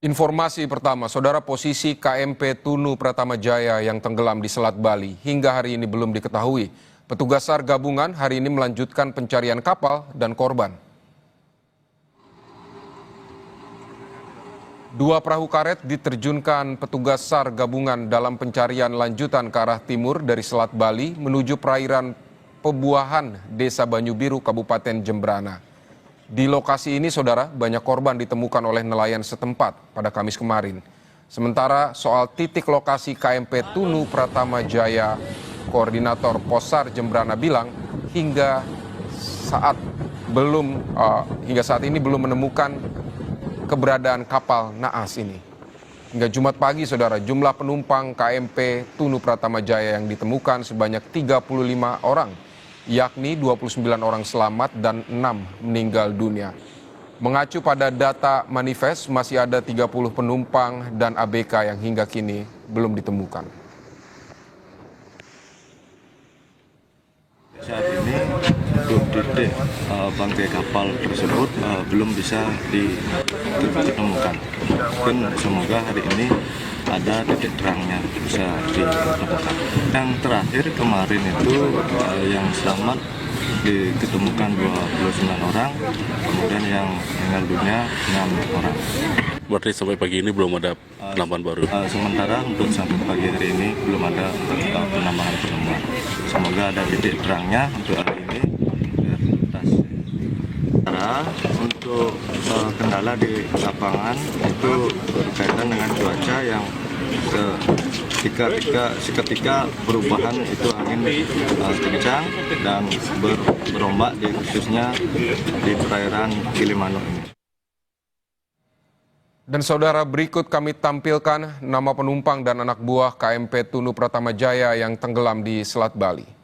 Informasi pertama, saudara, posisi KMP Tunu Pratama Jaya yang tenggelam di Selat Bali hingga hari ini belum diketahui. Petugas SAR gabungan hari ini melanjutkan pencarian kapal dan korban. Dua perahu karet diterjunkan petugas SAR gabungan dalam pencarian lanjutan ke arah timur dari Selat Bali menuju perairan Pebuahan, Desa Banyu Biru, Kabupaten Jembrana. Di lokasi ini, saudara, banyak korban ditemukan oleh nelayan setempat pada Kamis kemarin. Sementara soal titik lokasi KMP Tunu Pratama Jaya, Koordinator Possar Jembrana bilang hingga saat ini belum menemukan keberadaan kapal naas ini. Hingga Jumat pagi, saudara, jumlah penumpang KMP Tunu Pratama Jaya yang ditemukan sebanyak 35 orang, yakni 29 orang selamat dan 6 meninggal dunia. Mengacu pada data manifest, masih ada 30 penumpang dan ABK yang hingga kini belum ditemukan. Saat ini untuk titik bangkai kapal tersebut belum bisa ditemukan. Dan semoga hari ini ada titik terangnya bisa ditemukan. Yang terakhir kemarin itu yang selamat ditemukan 29 orang, kemudian yang meninggal dunia 6 orang. Berarti sampai pagi ini belum ada penambahan baru? Sementara untuk sampai pagi hari ini belum ada penambahan. Semoga ada titik terangnya untuk hari ini. Untuk kendala di lapangan itu berkaitan dengan cuaca yang seketika perubahan itu angin kencang dan berombak khususnya di perairan Gilimanuk ini. Dan saudara, berikut kami tampilkan nama penumpang dan anak buah KMP Tunu Pratama Jaya yang tenggelam di Selat Bali.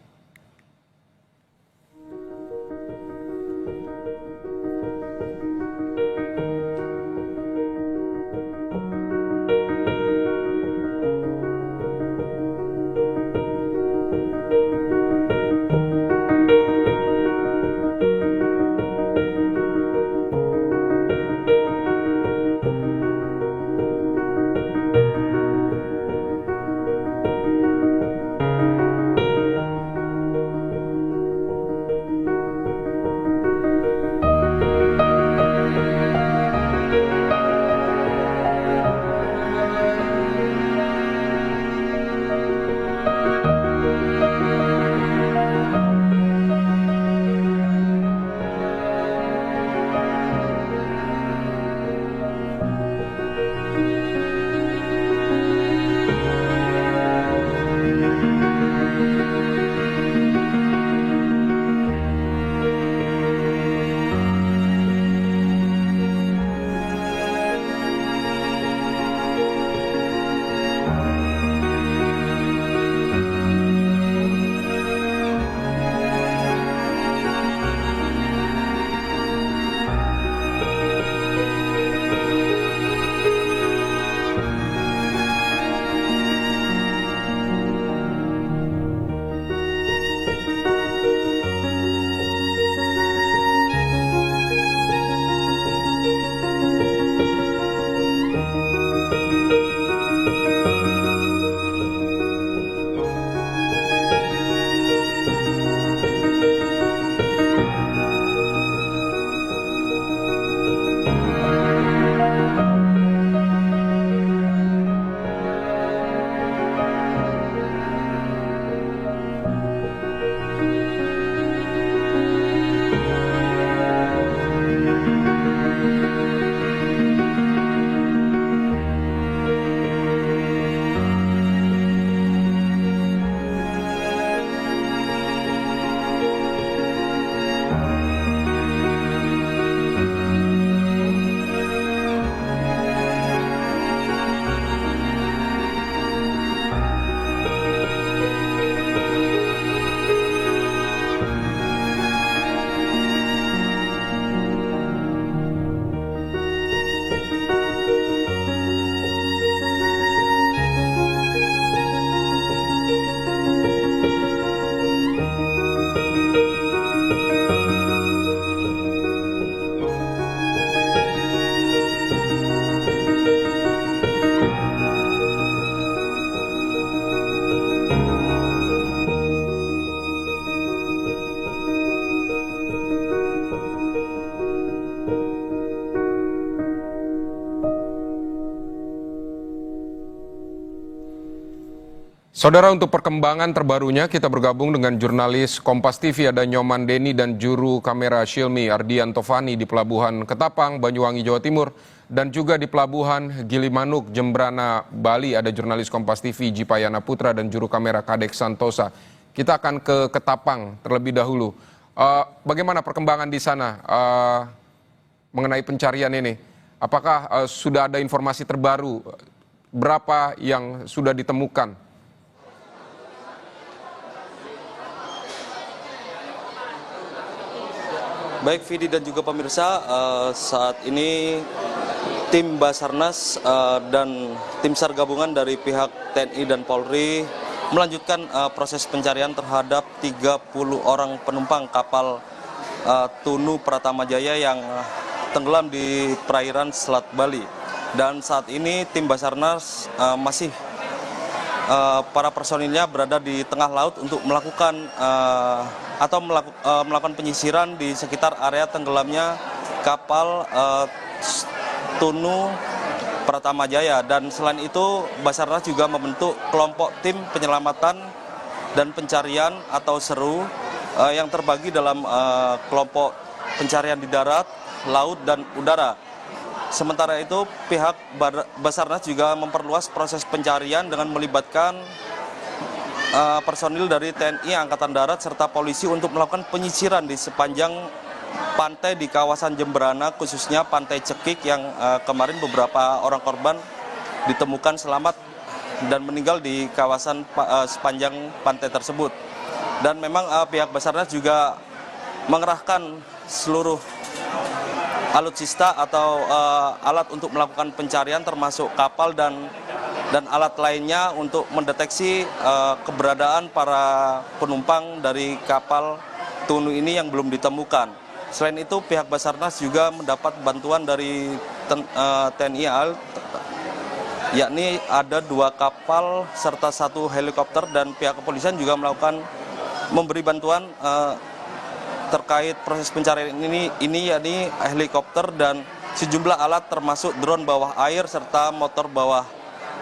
Saudara, untuk perkembangan terbarunya kita bergabung dengan jurnalis Kompas TV, ada Nyoman Deni dan juru kamera Shilmi Ardianto Fani di Pelabuhan Ketapang, Banyuwangi, Jawa Timur, dan juga di Pelabuhan Gilimanuk, Jembrana, Bali ada jurnalis Kompas TV Jipayana Putra dan juru kamera Kadek Santosa. Kita akan ke Ketapang terlebih dahulu. Bagaimana perkembangan di sana mengenai pencarian ini? Apakah sudah ada informasi terbaru? Berapa yang sudah ditemukan? Baik Vidi dan juga pemirsa, saat ini tim Basarnas dan tim SAR gabungan dari pihak TNI dan Polri melanjutkan proses pencarian terhadap 30 orang penumpang kapal Tunu Pratama Jaya yang tenggelam di perairan Selat Bali. Dan saat ini tim Basarnas masih para personilnya berada di tengah laut untuk melakukan melakukan penyisiran di sekitar area tenggelamnya kapal Tunu Pratama Jaya. Dan selain itu Basarnas juga membentuk kelompok tim penyelamatan dan pencarian atau SERU yang terbagi dalam kelompok pencarian di darat, laut, dan udara. Sementara itu pihak Basarnas juga memperluas proses pencarian dengan melibatkan personil dari TNI Angkatan Darat serta polisi untuk melakukan penyisiran di sepanjang pantai di kawasan Jembrana, khususnya Pantai Cekik yang kemarin beberapa orang korban ditemukan selamat dan meninggal di kawasan sepanjang pantai tersebut. Dan memang pihak Basarnas juga mengerahkan seluruh alutsista atau alat untuk melakukan pencarian termasuk kapal dan alat lainnya untuk mendeteksi keberadaan para penumpang dari kapal Tunu ini yang belum ditemukan. Selain itu pihak Basarnas juga mendapat bantuan dari TNI AL, yakni ada 2 kapal serta 1 helikopter, dan pihak kepolisian juga memberi bantuan terkait proses pencarian ini yakni helikopter dan sejumlah alat termasuk drone bawah air serta motor bawah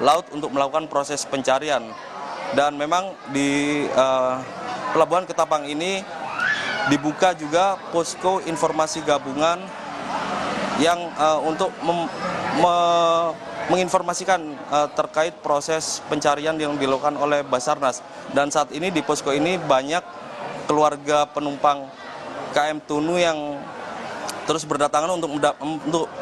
laut untuk melakukan proses pencarian. Dan memang di Pelabuhan Ketapang ini dibuka juga posko informasi gabungan yang untuk menginformasikan terkait proses pencarian yang dilakukan oleh Basarnas. Dan saat ini di posko ini banyak keluarga penumpang KM Tunu yang terus berdatangan untuk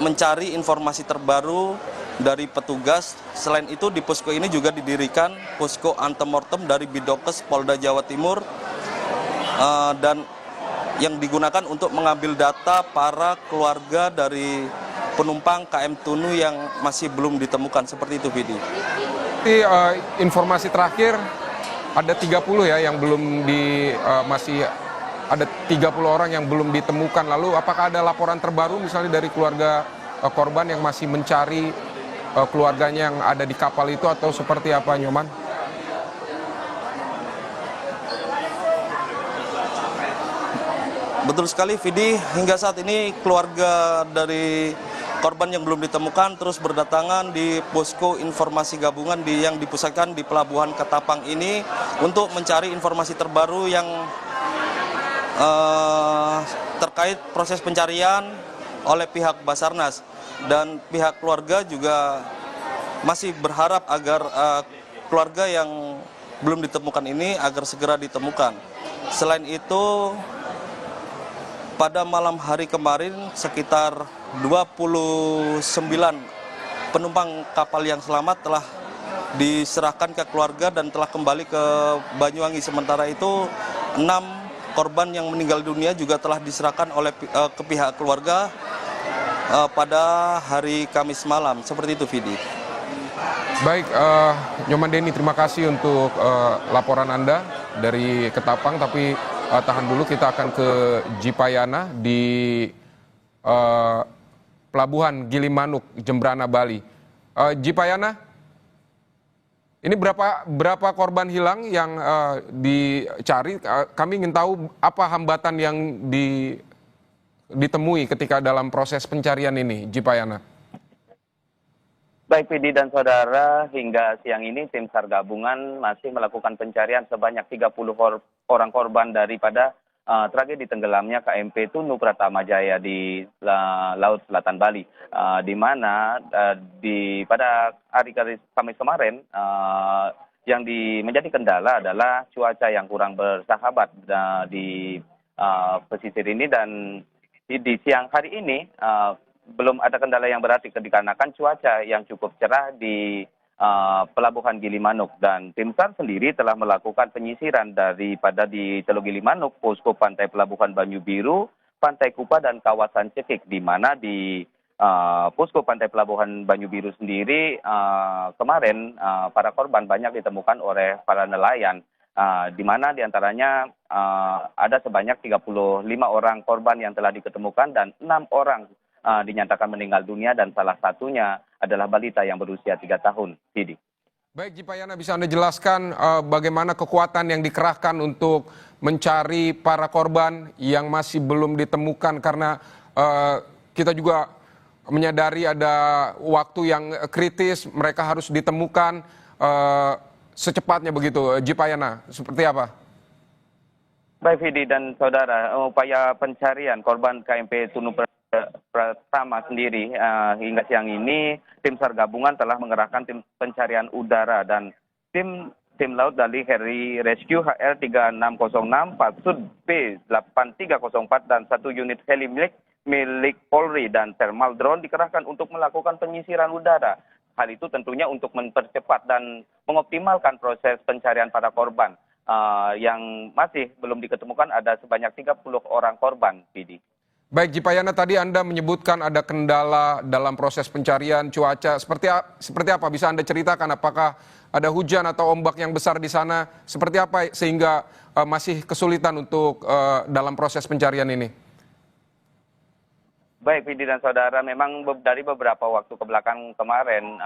mencari informasi terbaru dari petugas. Selain itu di posko ini juga didirikan posko antemortem dari Bidokes Polda Jawa Timur dan yang digunakan untuk mengambil data para keluarga dari penumpang KM Tunu yang masih belum ditemukan. Seperti itu, Vidi. Informasi terakhir ada 30 ya yang belum masih ada 30 orang yang belum ditemukan. Lalu apakah ada laporan terbaru misalnya dari keluarga korban yang masih mencari keluarganya yang ada di kapal itu, atau seperti apa, Nyoman? Betul sekali, Vidi. Hingga saat ini keluarga dari korban yang belum ditemukan terus berdatangan di posko informasi gabungan yang dipusatkan di Pelabuhan Ketapang ini untuk mencari informasi terbaru yang terkait proses pencarian oleh pihak Basarnas. Dan pihak keluarga juga masih berharap agar keluarga yang belum ditemukan ini agar segera ditemukan. Selain itu, pada malam hari kemarin sekitar 29 penumpang kapal yang selamat telah diserahkan ke keluarga dan telah kembali ke Banyuwangi. Sementara itu 6 korban yang meninggal dunia juga telah diserahkan ke pihak keluarga pada hari Kamis malam. Seperti itu, Vidi. Baik, Nyoman Deni, terima kasih untuk laporan Anda dari Ketapang. Tapi tahan dulu, kita akan ke Jipayana di Pelabuhan Gilimanuk, Jembrana, Bali. Jipayana, ini berapa korban hilang yang dicari? Kami ingin tahu apa hambatan yang ditemui ketika dalam proses pencarian ini, Jipayana. Baik Vidi dan saudara, hingga siang ini tim SAR gabungan masih melakukan pencarian sebanyak 30 orang korban daripada tragedi tenggelamnya KMP Tunu Pratama Jaya di Laut Selatan Bali, di mana pada hari Kamis kemarin yang menjadi kendala adalah cuaca yang kurang bersahabat di pesisir ini, dan di siang hari ini belum ada kendala yang berarti dikarenakan cuaca yang cukup cerah di Pelabuhan Gilimanuk, dan tim SAR sendiri telah melakukan penyisiran daripada di Teluk Gilimanuk, posko pantai Pelabuhan Banyu Biru, Pantai Kupa dan kawasan Cekik, di mana di posko pantai Pelabuhan Banyu Biru sendiri kemarin para korban banyak ditemukan oleh para nelayan, di mana diantaranya ada sebanyak 35 orang korban yang telah diketemukan dan 6 orang dinyatakan meninggal dunia, dan salah satunya adalah balita yang berusia 3 tahun. Didi. Baik, Jipayana, bisa Anda jelaskan bagaimana kekuatan yang dikerahkan untuk mencari para korban yang masih belum ditemukan, karena kita juga menyadari ada waktu yang kritis, mereka harus ditemukan secepatnya begitu. Jipayana, seperti apa? Baik Vidi dan saudara, upaya pencarian korban KMP Tunu Pratama sendiri hingga siang ini tim SAR gabungan telah mengerahkan tim pencarian udara dan tim laut dari Heli Rescue HL 3606, Patsud B8304 dan 1 unit heli milik Polri dan thermal drone dikerahkan untuk melakukan penyisiran udara. Hal itu tentunya untuk mempercepat dan mengoptimalkan proses pencarian para korban yang masih belum diketemukan. Ada sebanyak 30 orang korban, Vidi. Baik, Jipayana, tadi Anda menyebutkan ada kendala dalam proses pencarian cuaca. Seperti apa? Bisa Anda ceritakan apakah ada hujan atau ombak yang besar di sana? Seperti apa sehingga masih kesulitan untuk dalam proses pencarian ini? Baik, Vidi dan saudara, memang dari beberapa waktu kebelakang kemarin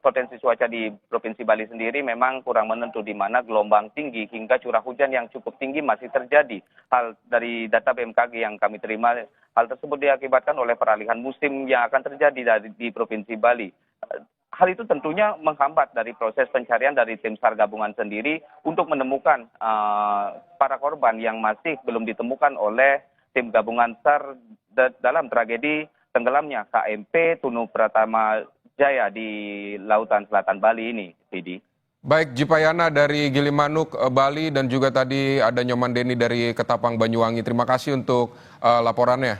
potensi cuaca di Provinsi Bali sendiri memang kurang menentu, di mana gelombang tinggi hingga curah hujan yang cukup tinggi masih terjadi. Hal dari data BMKG yang kami terima, hal tersebut diakibatkan oleh peralihan musim yang akan terjadi di Provinsi Bali. Hal itu tentunya menghambat dari proses pencarian dari tim SAR gabungan sendiri untuk menemukan para korban yang masih belum ditemukan oleh tim gabungan SAR dalam tragedi tenggelamnya KMP Tunu Pratama Jaya di Lautan Selatan Bali ini, Vidi. Baik, Jipayana dari Gilimanuk, Bali, dan juga tadi ada Nyoman Deni dari Ketapang, Banyuwangi. Terima kasih untuk laporannya.